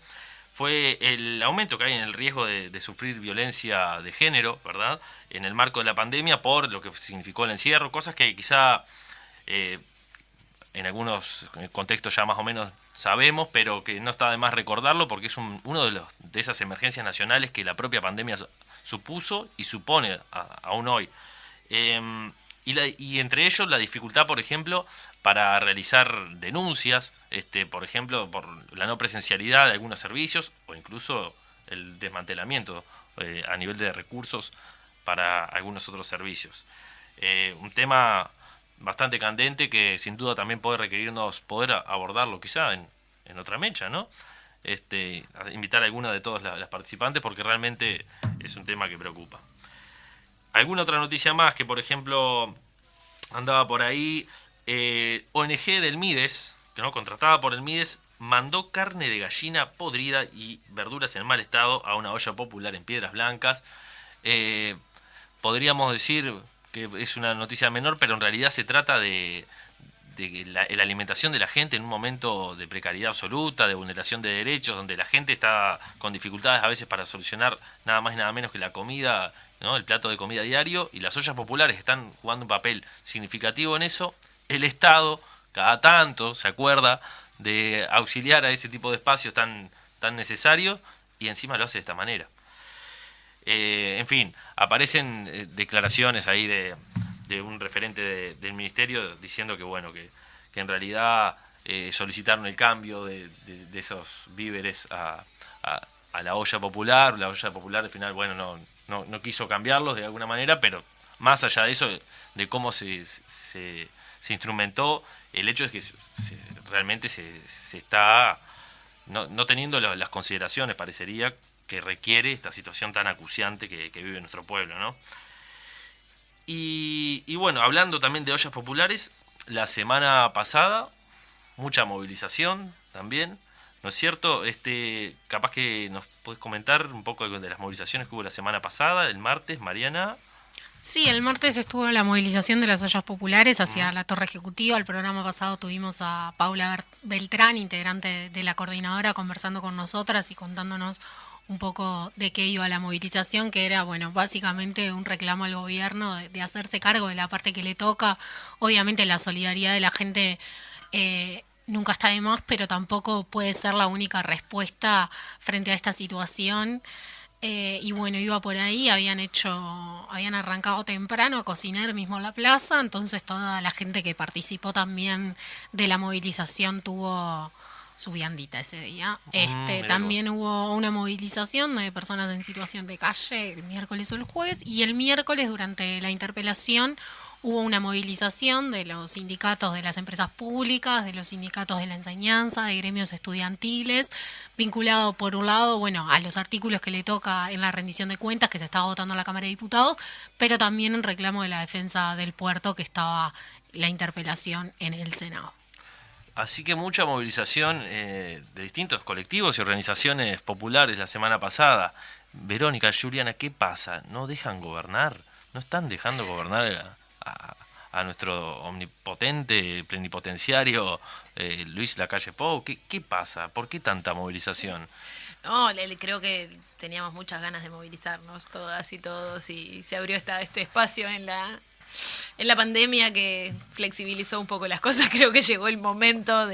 fue el aumento que hay en el riesgo de sufrir violencia de género, ¿verdad?, en el marco de la pandemia por lo que significó el encierro, cosas que quizá en algunos contextos ya más o menos sabemos, pero que no está de más recordarlo porque es uno de esas emergencias nacionales que la propia pandemia supuso y supone aún hoy. Y entre ellos la dificultad, por ejemplo, para realizar denuncias, por ejemplo, por la no presencialidad de algunos servicios o incluso el desmantelamiento a nivel de recursos para algunos otros servicios. Un tema bastante candente que sin duda también puede requerirnos poder abordarlo quizá en otra mecha, ¿no? A invitar a alguna de todas las participantes porque realmente es un tema que preocupa. alguna otra noticia más que, por ejemplo, andaba por ahí, ONG del Mides, que no contratada por el Mides, mandó carne de gallina podrida y verduras en mal estado a una olla popular en Piedras Blancas. Podríamos decir que es una noticia menor, pero en realidad se trata de la alimentación de la gente en un momento de precariedad absoluta, de vulneración de derechos, donde la gente está con dificultades a veces para solucionar nada más y nada menos que la comida, ¿no? El plato de comida diario, y las ollas populares están jugando un papel significativo en eso. El Estado, cada tanto, se acuerda de auxiliar a ese tipo de espacios tan necesarios, y encima lo hace de esta manera. En fin, aparecen declaraciones ahí de un referente del ministerio diciendo que bueno, que en realidad solicitaron el cambio de esos víveres a la olla popular. La olla popular al final, bueno, no quiso cambiarlos de alguna manera, pero más allá de eso, de cómo se instrumentó, el hecho es que realmente se está no teniendo las consideraciones, parecería, que requiere esta situación tan acuciante que vive nuestro pueblo, ¿no? Y bueno, hablando también de ollas populares, la semana pasada, mucha movilización también, ¿no es cierto? Capaz que nos podés comentar un poco de las movilizaciones que hubo la semana pasada, el martes, Mariana. Sí, el martes estuvo la movilización de las ollas populares hacia la Torre Ejecutiva. El programa pasado tuvimos a Paula Beltrán, integrante de la coordinadora, conversando con nosotras y contándonos un poco de qué iba la movilización, que era, bueno, básicamente un reclamo al gobierno de hacerse cargo de la parte que le toca. Obviamente la solidaridad de la gente nunca está de más, pero tampoco puede ser la única respuesta frente a esta situación. Y bueno, iba por ahí, habían arrancado temprano a cocinar mismo en la plaza, entonces toda la gente que participó también de la movilización tuvo su viandita ese día. También hubo una movilización de personas en situación de calle el miércoles o el jueves, y el miércoles durante la interpelación hubo una movilización de los sindicatos de las empresas públicas, de los sindicatos de la enseñanza, de gremios estudiantiles, vinculado por un lado, bueno, a los artículos que le toca en la rendición de cuentas que se estaba votando en la Cámara de Diputados, pero también en reclamo de la defensa del puerto, que estaba la interpelación en el Senado. Así que mucha movilización de distintos colectivos y organizaciones populares la semana pasada. Verónica, Juliana, ¿qué pasa? ¿No dejan gobernar? ¿No están dejando gobernar a nuestro omnipotente, plenipotenciario Luis Lacalle Pou? ¿Qué pasa? ¿Por qué tanta movilización? No, creo que teníamos muchas ganas de movilizarnos todas y todos, y se abrió este espacio en la pandemia que flexibilizó un poco las cosas. Creo que llegó el momento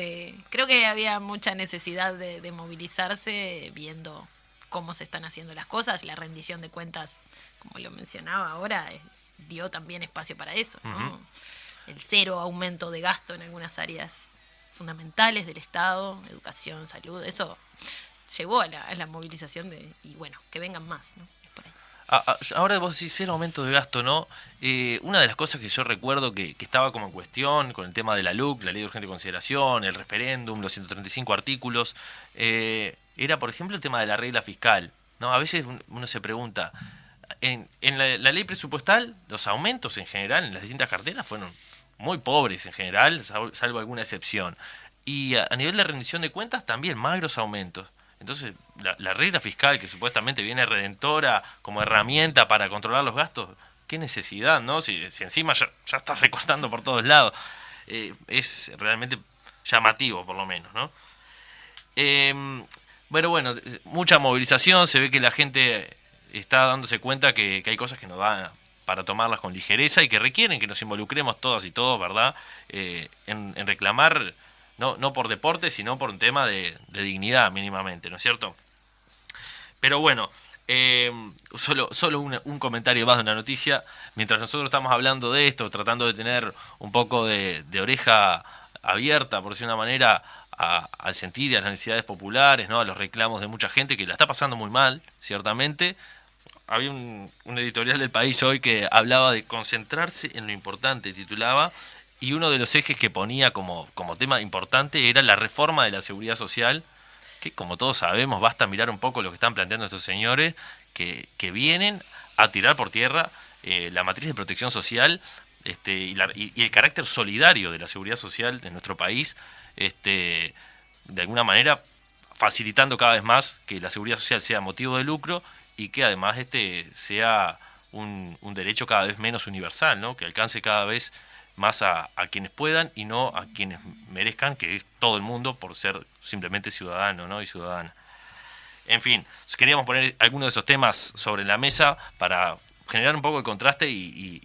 creo que había mucha necesidad de movilizarse, viendo cómo se están haciendo las cosas. La rendición de cuentas, como lo mencionaba ahora, dio también espacio para eso, ¿no? Uh-huh. El cero aumento de gasto en algunas áreas fundamentales del Estado, educación, salud, eso llevó a la movilización y bueno, que vengan más, ¿no? Por ahí. Ahora vos decís el aumento de gasto, ¿no? Una de las cosas que yo recuerdo que estaba como en cuestión con el tema de la LUC, la Ley de Urgente Consideración, el referéndum, los 135 artículos, era, por ejemplo, el tema de la regla fiscal, ¿no? A veces uno se pregunta, en la ley presupuestal, los aumentos en general en las distintas carteras fueron muy pobres en general, salvo alguna excepción. Y a nivel de rendición de cuentas también magros aumentos. Entonces, la regla fiscal, que supuestamente viene redentora como herramienta para controlar los gastos, qué necesidad, ¿no? Si encima ya estás recortando por todos lados. Es realmente llamativo, por lo menos, ¿no? Bueno, mucha movilización, se ve que la gente está dándose cuenta que hay cosas que no dan para tomarlas con ligereza y que requieren que nos involucremos todas y todos, ¿verdad? En reclamar, no por deporte, sino por un tema de dignidad mínimamente, ¿no es cierto? Pero bueno, solo un comentario más de una noticia. Mientras nosotros estamos hablando de esto, tratando de tener un poco de oreja abierta, por decir una manera, al sentir y a las necesidades populares, ¿no? A los reclamos de mucha gente que la está pasando muy mal, ciertamente. Había un editorial del País hoy que hablaba de concentrarse en lo importante, titulaba, y uno de los ejes que ponía como tema importante era la reforma de la seguridad social, que como todos sabemos, basta mirar un poco lo que están planteando estos señores que vienen a tirar por tierra la matriz de protección social y el carácter solidario de la seguridad social de nuestro país, de alguna manera facilitando cada vez más que la seguridad social sea motivo de lucro y que además sea un derecho cada vez menos universal, ¿no? Que alcance cada vez más a quienes puedan y no a quienes merezcan, que es todo el mundo por ser simplemente ciudadano, ¿no? Y ciudadana. En fin, queríamos poner algunos de esos temas sobre la mesa para generar un poco de contraste y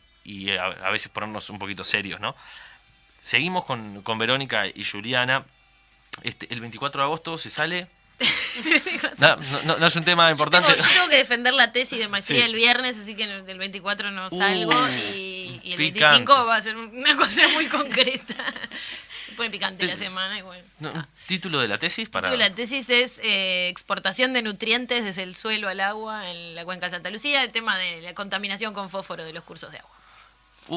a veces ponernos un poquito serios, ¿no? Seguimos con Verónica y Juliana. El 24 de agosto se sale. No es un tema importante. Yo tengo que defender la tesis de maestría Sí. el viernes, así que el 24 no salgo y el picante. 25 va a ser una cosa muy concreta. Se pone picante la semana y bueno. ¿Título de la tesis? La tesis es exportación de nutrientes desde el suelo al agua en la cuenca de Santa Lucía, el tema de la contaminación con fósforo de los cursos de agua.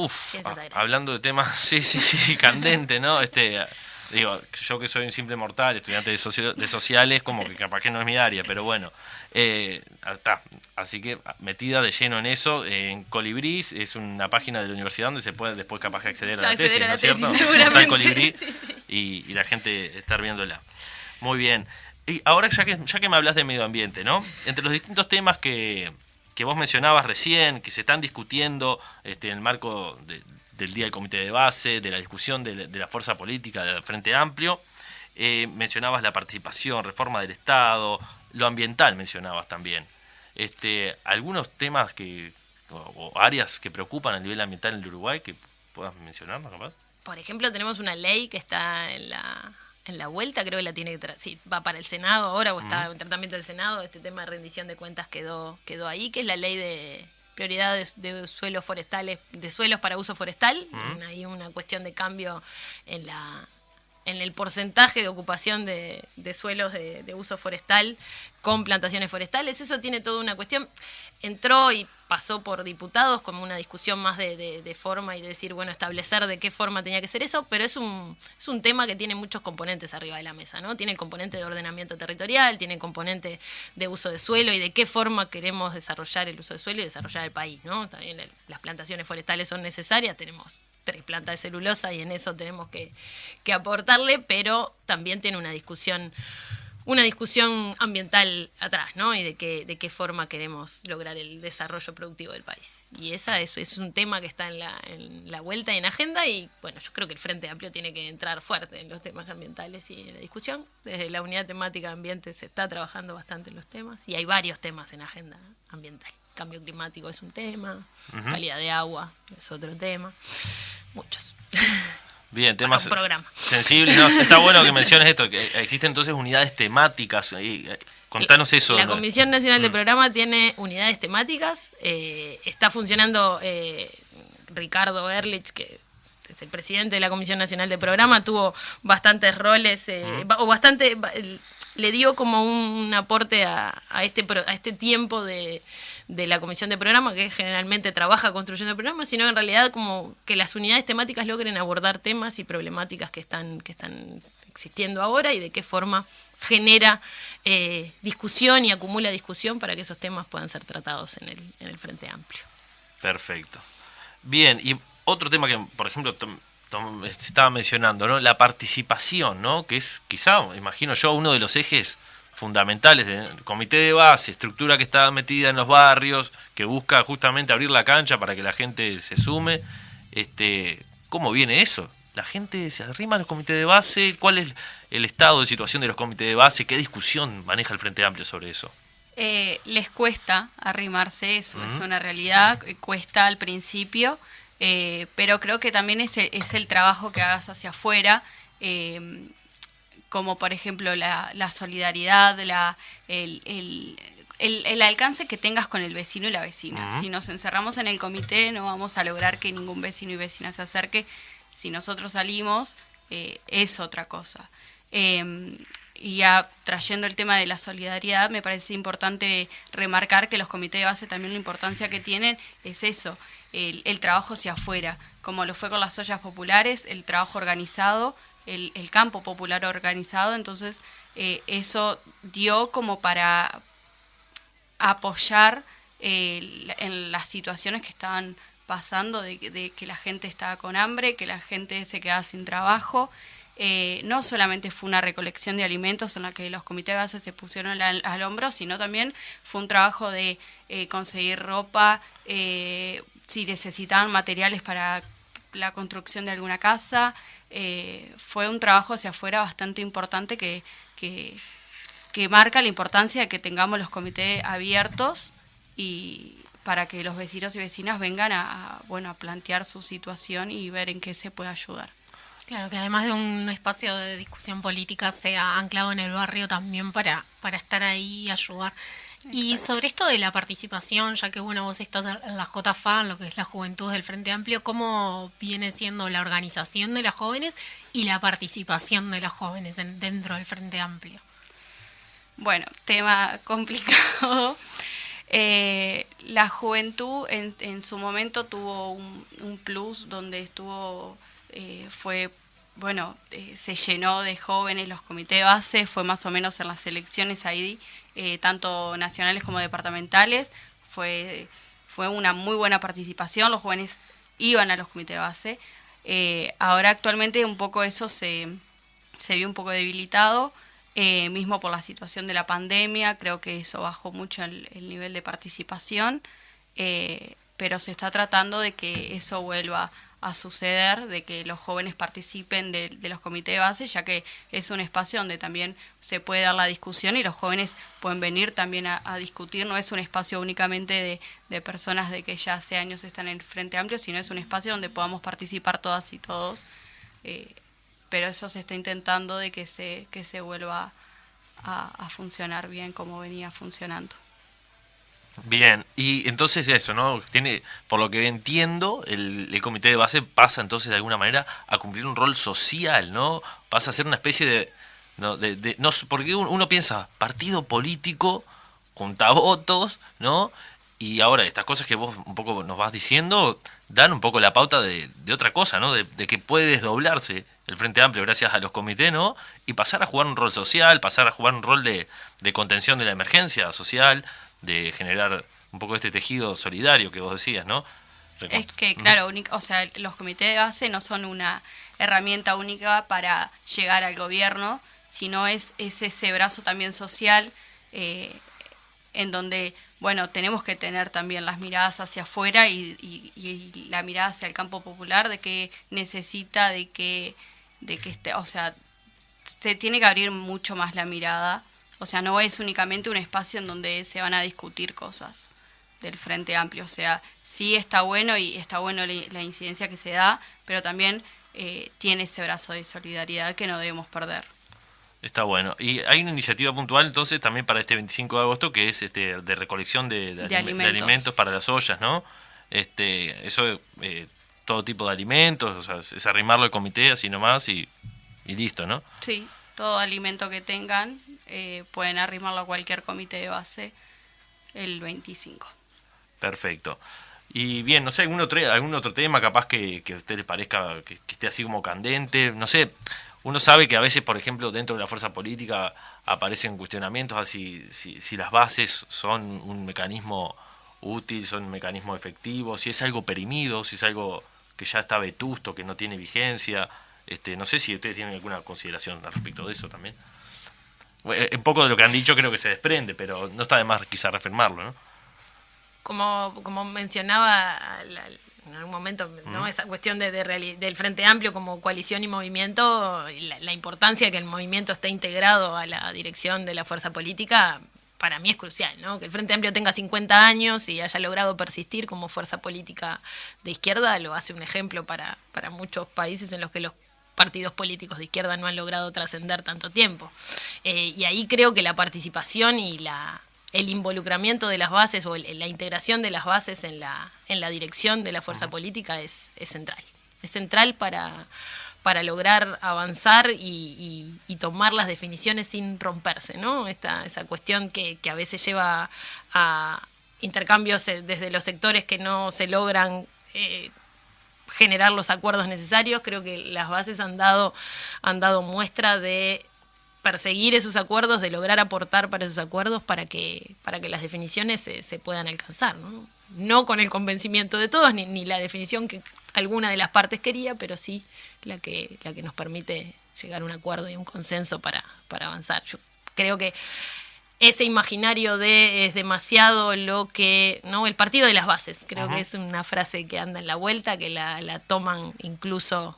Ciencias agrarias. Hablando de temas, sí, candente, ¿no? Digo, yo que soy un simple mortal, estudiante de sociales, como que capaz que no es mi área, pero bueno, está. Así que metida de lleno en eso, en Colibrís, es una página de la universidad donde se puede después capaz que acceder a la tesis, ¿no es cierto? Seguramente. Está en Colibrí Sí. y la gente estar viéndola. Muy bien. Y ahora ya que me hablas de medio ambiente, ¿no? Entre los distintos temas que vos mencionabas recién, que se están discutiendo en el marco del Día del Comité de Base, de la discusión de la fuerza política del Frente Amplio, mencionabas la participación, reforma del Estado, lo ambiental mencionabas también. Algunos temas o áreas que preocupan a nivel ambiental en el Uruguay que puedas mencionarnos, capaz. Por ejemplo, tenemos una ley que está en la vuelta, creo que la tiene que va para el Senado ahora o está en tratamiento del Senado, este tema de rendición de cuentas quedó ahí, que es la ley de prioridades de suelos forestales, de suelos para uso forestal. Hay una cuestión de cambio en el porcentaje de ocupación de suelos de uso forestal con plantaciones forestales. Eso tiene toda una cuestión. Entró y pasó por diputados como una discusión más de forma y de decir, bueno, establecer de qué forma tenía que ser eso, pero es un tema que tiene muchos componentes arriba de la mesa, ¿no? Tiene el componente de ordenamiento territorial, tiene el componente de uso de suelo y de qué forma queremos desarrollar el uso de suelo y desarrollar el país, ¿no? También las plantaciones forestales son necesarias, tenemos 3 plantas de celulosa y en eso tenemos que aportarle, pero también tiene una discusión ambiental atrás, ¿no? Y de qué forma queremos lograr el desarrollo productivo del país. Y eso es un tema que está en la vuelta y en agenda y, bueno, yo creo que el Frente Amplio tiene que entrar fuerte en los temas ambientales y en la discusión. Desde la unidad temática de ambiente se está trabajando bastante en los temas y hay varios temas en agenda ambiental. Cambio climático es un tema, calidad de agua es otro tema, muchos. Bien, temas programa sensibles. No, está bueno que menciones esto, que existen entonces unidades temáticas. Contanos eso. La Comisión Nacional de Programa tiene unidades temáticas. Está funcionando Ricardo Ehrlich, que es el presidente de la Comisión Nacional de Programa, tuvo bastantes roles, le dio como un aporte a este tiempo de la Comisión de Programa, que generalmente trabaja construyendo programas, sino en realidad como que las unidades temáticas logren abordar temas y problemáticas que están existiendo ahora y de qué forma genera discusión y acumula discusión para que esos temas puedan ser tratados en el Frente Amplio. Perfecto. Bien, y otro tema que, por ejemplo, se estaba mencionando, ¿no? La participación, ¿no? Que es quizá, imagino yo, uno de los ejes fundamentales del comité de base, estructura que está metida en los barrios, que busca justamente abrir la cancha para que la gente se sume. ¿Cómo viene eso? ¿La gente se arrima al comité de base? ¿Cuál es el estado de situación de los comités de base? ¿Qué discusión maneja el Frente Amplio sobre eso? Les cuesta arrimarse, eso es una realidad, cuesta al principio, pero creo que también es el trabajo que hagas hacia afuera, como por ejemplo la solidaridad, el alcance que tengas con el vecino y la vecina. Si nos encerramos en el comité no vamos a lograr que ningún vecino y vecina se acerque. Si nosotros salimos, es otra cosa. Y ya trayendo el tema de la solidaridad, me parece importante remarcar que los comités de base también la importancia que tienen es eso, el trabajo hacia afuera, como lo fue con las ollas populares, el trabajo organizado, el campo popular organizado. Entonces eso dio como para apoyar en las situaciones que estaban pasando, de que la gente estaba con hambre, que la gente se quedaba sin trabajo. No solamente fue una recolección de alimentos en la que los comités de base se pusieron al hombro, sino también fue un trabajo de conseguir ropa, si necesitaban materiales para la construcción de alguna casa. Fue un trabajo hacia afuera bastante importante que marca la importancia de que tengamos los comités abiertos y para que los vecinos y vecinas vengan a plantear su situación y ver en qué se puede ayudar. Claro, que además de un espacio de discusión política sea anclado en el barrio también para estar ahí y ayudar. Exacto. Y sobre esto de la participación, ya que vos estás en la JFA, lo que es la Juventud del Frente Amplio, ¿cómo viene siendo la organización de las jóvenes y la participación de las jóvenes dentro del Frente Amplio? Bueno, tema complicado. La juventud en su momento tuvo un plus donde estuvo, se llenó de jóvenes los comités de base, fue más o menos en las elecciones ahí, tanto nacionales como departamentales, fue una muy buena participación, los jóvenes iban a los comités de base. Ahora actualmente un poco eso se vio un poco debilitado, mismo por la situación de la pandemia, creo que eso bajó mucho el nivel de participación, pero se está tratando de que eso vuelva a suceder, de que los jóvenes participen de los comités de base, ya que es un espacio donde también se puede dar la discusión y los jóvenes pueden venir también a discutir, no es un espacio únicamente de personas de que ya hace años están en el Frente Amplio, sino es un espacio donde podamos participar todas y todos, pero eso se está intentando de que se vuelva a funcionar bien como venía funcionando. Bien, y entonces eso, ¿no? Por lo que entiendo, el comité de base pasa entonces de alguna manera a cumplir un rol social, ¿no? Pasa a ser una especie de porque uno piensa, partido político, junta votos, ¿no? Y ahora estas cosas que vos un poco nos vas diciendo dan un poco la pauta de otra cosa, ¿no? De que puede desdoblarse el Frente Amplio gracias a los comités, ¿no? Y pasar a jugar un rol social, pasar a jugar un rol de contención de la emergencia social, de generar un poco este tejido solidario que vos decías, ¿no? Es que, claro, los comités de base no son una herramienta única para llegar al gobierno, sino es ese brazo también social en donde, tenemos que tener también las miradas hacia afuera y la mirada hacia el campo popular de que necesita, de que se tiene que abrir mucho más la mirada. O sea, no es únicamente un espacio en donde se van a discutir cosas del Frente Amplio. O sea, sí está bueno y está bueno la incidencia que se da, pero también tiene ese brazo de solidaridad que no debemos perder. Está bueno. Y hay una iniciativa puntual entonces también para este 25 de agosto que es de recolección de alimentos para las ollas, ¿no? Eso, todo tipo de alimentos, o sea, es arrimarlo al comité así nomás y listo, ¿no? Sí, todo alimento que tengan pueden arrimarlo a cualquier comité de base el 25. Perfecto. Y bien, no sé, algún otro tema capaz que a usted le parezca que esté así como candente, no sé, uno sabe que a veces, por ejemplo, dentro de la fuerza política aparecen cuestionamientos así si las bases son un mecanismo útil, son un mecanismo efectivo, si es algo perimido, si es algo que ya está vetusto, que no tiene vigencia. No sé si ustedes tienen alguna consideración al respecto de eso también. Un poco de lo que han dicho creo que se desprende, pero no está de más quizá reafirmarlo, ¿no? Como mencionaba en algún momento, ¿no? Esa cuestión del Frente Amplio como coalición y movimiento, la importancia de que el movimiento esté integrado a la dirección de la fuerza política, para mí es crucial, ¿no? Que el Frente Amplio tenga 50 años y haya logrado persistir como fuerza política de izquierda, lo hace un ejemplo para muchos países en los que los partidos políticos de izquierda no han logrado trascender tanto tiempo. Y ahí creo que la participación y el involucramiento de las bases o la integración de las bases en la dirección de la fuerza política es central. Es central para lograr avanzar y tomar las definiciones sin romperse, ¿no? Esa cuestión que a veces lleva a intercambios desde los sectores que no se logran generar los acuerdos necesarios. Creo que las bases han dado muestra de perseguir esos acuerdos, de lograr aportar para esos acuerdos para que las definiciones se puedan alcanzar, ¿no? No con el convencimiento de todos, ni la definición que alguna de las partes quería, pero sí la que nos permite llegar a un acuerdo y un consenso para avanzar. Yo creo que ese imaginario es demasiado lo que, ¿no? El partido de las bases, creo que es una frase que anda en la vuelta, que la toman incluso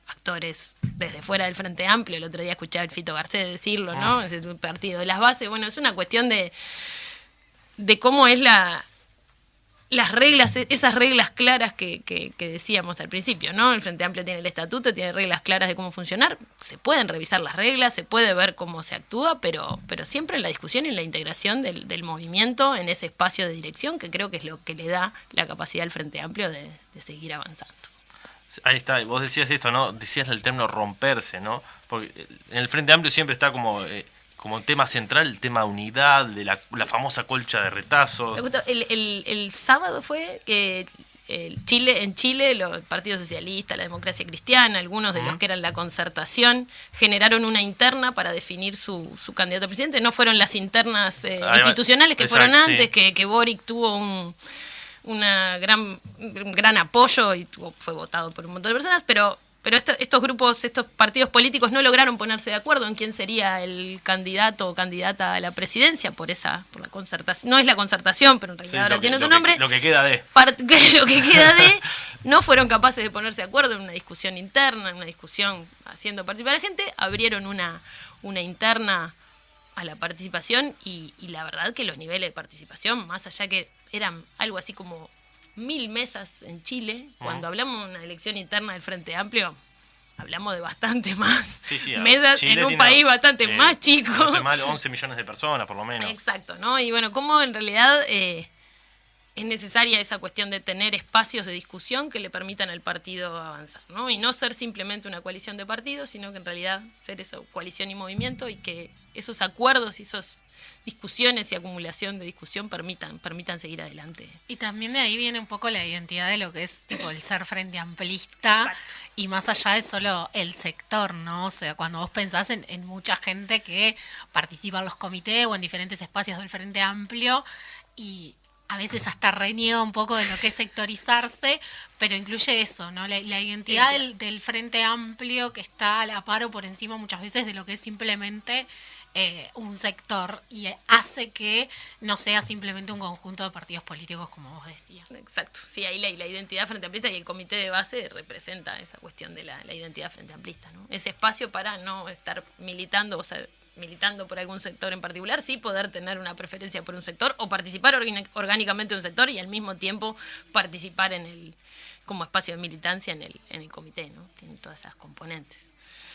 actores desde fuera del Frente Amplio. El otro día escuché al Fito Garcés decirlo, ¿no? Es el partido de las bases. Bueno, es una cuestión de cómo es las reglas, esas reglas claras que decíamos al principio, ¿no? El Frente Amplio tiene el estatuto, tiene reglas claras de cómo funcionar. Se pueden revisar las reglas, se puede ver cómo se actúa, pero siempre en la discusión y en la integración del movimiento en ese espacio de dirección, que creo que es lo que le da la capacidad al Frente Amplio de seguir avanzando. Ahí está, vos decías esto, ¿no? Decías el término romperse, ¿no? Porque en el Frente Amplio siempre está como tema central el tema de unidad, de la famosa colcha de retazos. El sábado fue que en Chile, el Partido Socialista, la Democracia Cristiana, algunos de los que eran la Concertación, generaron una interna para definir su candidato a presidente. No fueron las internas institucionales que fueron antes, sí. que Boric tuvo un gran apoyo y fue votado por un montón de personas, pero estos grupos, estos partidos políticos no lograron ponerse de acuerdo en quién sería el candidato o candidata a la presidencia por la concertación. No es la concertación, pero en realidad ahora tiene otro nombre. Lo que queda de. No fueron capaces de ponerse de acuerdo en una discusión interna, en una discusión haciendo participar a la gente. Abrieron una interna a la participación y la verdad que los niveles de participación, más allá que eran algo así como 1000 mesas en Chile, cuando hablamos de una elección interna del Frente Amplio, hablamos de bastante más mesas Chile en un país bastante más chico. Más de 11 millones de personas, por lo menos. Exacto, ¿no? Y bueno, cómo en realidad es necesaria esa cuestión de tener espacios de discusión que le permitan al partido avanzar, ¿no? Y no ser simplemente una coalición de partidos, sino que en realidad ser esa coalición y movimiento, y que esos acuerdos y esas discusiones y acumulación de discusión permitan seguir adelante. Y también de ahí viene un poco la identidad de lo que es tipo el ser frente amplista. Exacto. Y más allá de solo el sector, ¿no? O sea, cuando vos pensás en mucha gente que participa en los comités o en diferentes espacios del Frente Amplio, y a veces hasta reniega un poco de lo que es sectorizarse, pero incluye eso, ¿no? La identidad del Frente Amplio, que está a la par o por encima muchas veces de lo que es simplemente un sector, y hace que no sea simplemente un conjunto de partidos políticos, como vos decías. Exacto, sí, ahí la identidad frente amplista y el comité de base representa esa cuestión de la identidad frente amplista, ¿no? Ese espacio para no estar militando, o sea, militando por algún sector en particular, sí poder tener una preferencia por un sector o participar orgánicamente en un sector y al mismo tiempo participar como espacio de militancia en el comité, ¿no? Tiene todas esas componentes.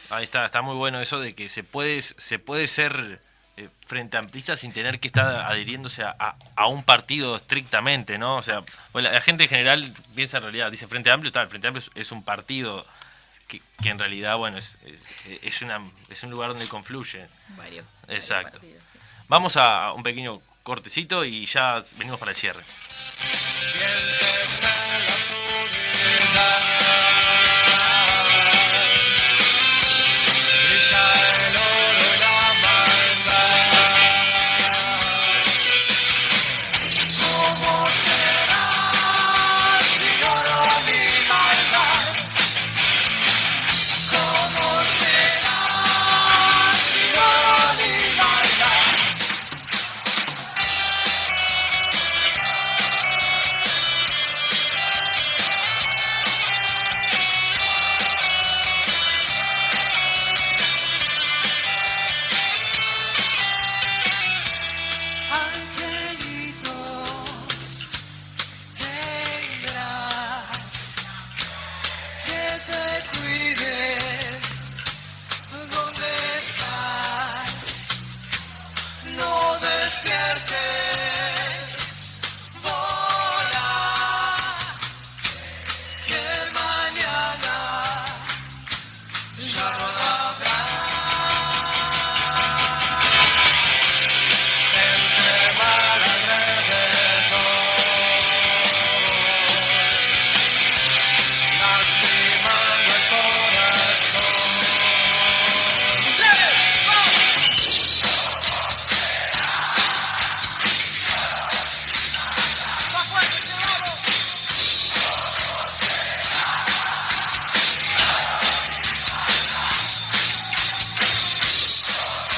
Ahí está muy bueno eso de que se puede ser frente amplista sin tener que estar adhiriéndose a un partido estrictamente, ¿no? O sea, la gente en general piensa en realidad, dice Frente Amplio, el Frente Amplio es un partido que en realidad, bueno, es un lugar donde confluye. Varios Exacto. partidos. Vamos a un pequeño cortecito y ya venimos para el cierre.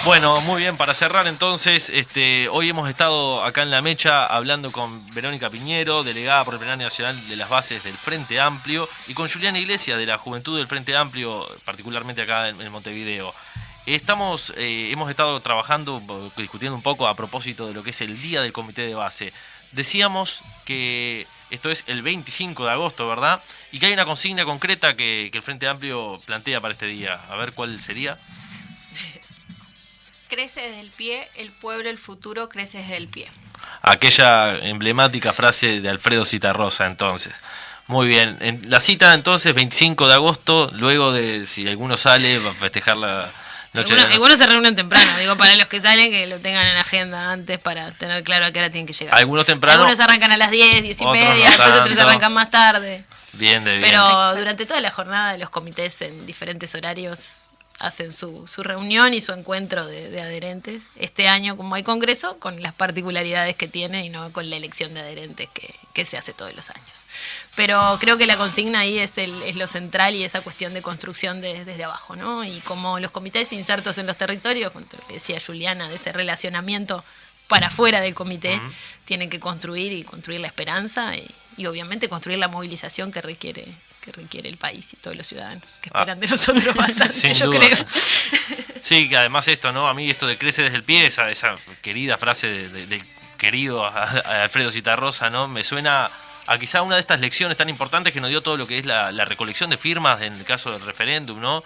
Bueno, muy bien, para cerrar entonces, hoy hemos estado acá en La Mecha hablando con Verónica Piñero, delegada por el Plenario Nacional de las Bases del Frente Amplio, y con Juliana Iglesias de la Juventud del Frente Amplio, particularmente acá en Montevideo. Hemos estado trabajando, discutiendo un poco a propósito de lo que es el Día del Comité de Base. Decíamos que esto es el 25 de agosto, ¿verdad? Y que hay una consigna concreta que el Frente Amplio plantea para este día. A ver cuál sería. Crece desde el pie, el pueblo, el futuro crece desde el pie. Aquella emblemática frase de Alfredo Zitarrosa, entonces. Muy bien. En la cita, entonces, 25 de agosto, luego de, si alguno sale, va a festejar la noche de la... Algunos se reúnen temprano, digo, para los que salen, que lo tengan en la agenda antes para tener claro a qué hora tienen que llegar. Algunos temprano. Algunos arrancan a las 10, 10 y otros media, no después otros tanto. arrancan más tarde. Bien, de bien. Pero Exacto. durante toda la jornada los comités en diferentes horarios hacen su reunión y su encuentro de adherentes. Este año, como hay congreso, con las particularidades que tiene y no con la elección de adherentes que se hace todos los años. Pero creo que la consigna ahí es lo central y esa cuestión de construcción desde abajo, ¿no? Y como los comités insertos en los territorios, con lo que decía Juliana, de ese relacionamiento para afuera del comité, tienen que construir la esperanza y obviamente construir la movilización que requiere el país y todos los ciudadanos que esperan de nosotros bastante, Sin yo duda. creo. Sí, que además esto, ¿no? A mí esto de crece desde el pie, esa querida frase del querido a Alfredo Zitarrosa, ¿no? Me suena a quizá una de estas lecciones tan importantes que nos dio todo lo que es la recolección de firmas en el caso del referéndum, ¿no?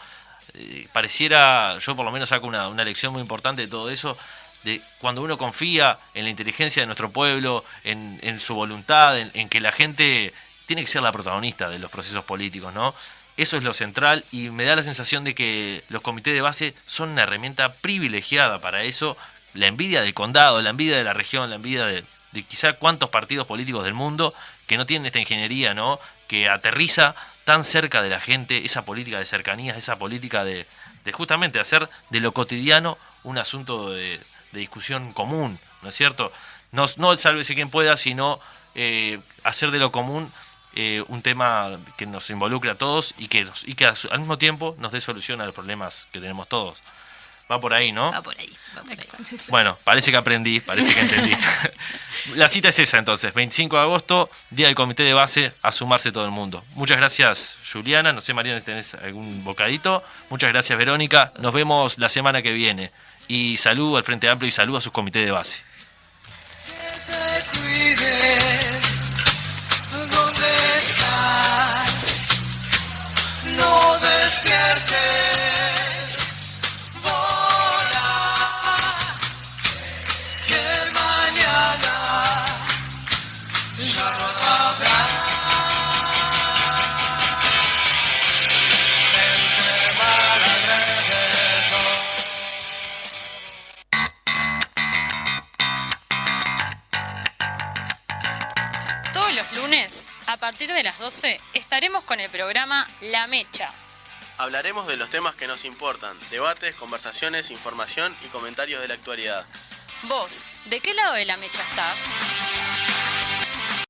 Pareciera, yo por lo menos saco una lección muy importante de todo eso, de cuando uno confía en la inteligencia de nuestro pueblo, en su voluntad, en que la gente tiene que ser la protagonista de los procesos políticos, ¿no? Eso es lo central y me da la sensación de que los comités de base son una herramienta privilegiada para eso. La envidia del condado, la envidia de la región, la envidia de quizá cuántos partidos políticos del mundo que no tienen esta ingeniería, ¿no? Que aterriza tan cerca de la gente, esa política de cercanías, esa política de justamente hacer de lo cotidiano un asunto de discusión común, ¿no es cierto? No el sálvese quien pueda, sino hacer de lo común un tema que nos involucre a todos y que al mismo tiempo nos dé solución a los problemas que tenemos todos. Va por ahí, ¿no? Va por ahí. Bueno, parece que aprendí, parece que entendí. La cita es esa entonces, 25 de agosto, Día del Comité de Base, a sumarse todo el mundo. Muchas gracias, Juliana. No sé, Mariana, si tenés algún bocadito. Muchas gracias, Verónica. Nos vemos la semana que viene. Y saludo al Frente Amplio y saludo a sus comités de base. No despiertes, vola, que mañana ya no habrá. Entre mar alrededor. Todos los lunes, a partir de las 12, estaremos con el programa La Mecha. Hablaremos de los temas que nos importan, debates, conversaciones, información y comentarios de la actualidad. Vos, ¿de qué lado de la mecha estás?